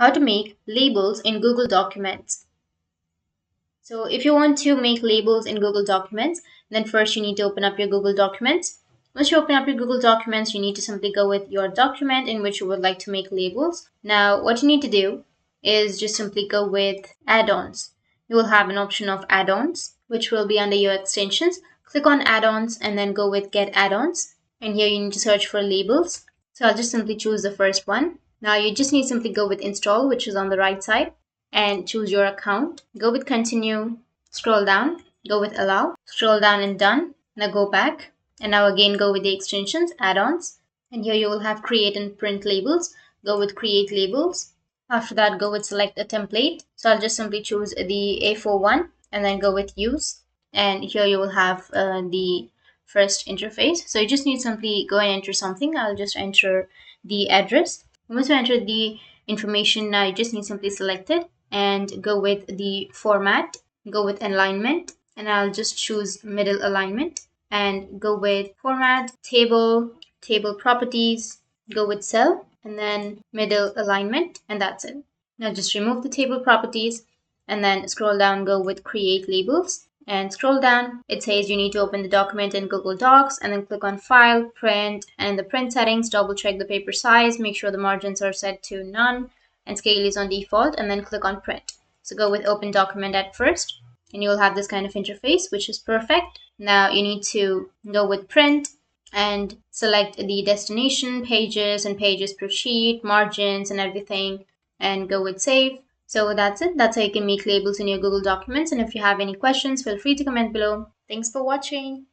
how to make labels in Google Documents. So if you want to make labels in Google Documents, then first you need to open up your Google Documents. Once you open up your Google Documents, you need to simply go with your document in which you would like to make labels. Now, what you need to do is just simply go with add-ons. You will have an option of add-ons, which will be under your extensions. Click on add-ons and then go with get add-ons. And here you need to search for labels. So I'll just simply choose the first one. Now you just need to simply go with install, which is on the right side, and choose your account. Go with continue, scroll down, go with allow, scroll down and done. Now go back and now again go with the extensions, add-ons, and here you will have create and print labels. Go with create labels. After that, go with select a template. So I'll just simply choose the A4 one and then go with use. And here you will have the first interface. So you just need simply go and enter something. I'll just enter the address. Once you enter the information, now you just need simply select it and go with the format, go with alignment, and I'll just choose middle alignment and go with format, table, table properties, go with cell, and then middle alignment, and that's it. Now just remove the table properties and then scroll down, go with create labels, and scroll down. It says you need to open the document in Google Docs and then click on file, print, and in the print settings, double check the paper size, make sure the margins are set to none and scale is on default, and then click on print. So go with open document at first and you'll have this kind of interface, which is perfect. Now you need to go with print and select the destination, pages and pages per sheet, margins and everything, and go with save. So that's it. That's how you can make labels in your Google Documents. And if you have any questions, feel free to comment below. Thanks for watching.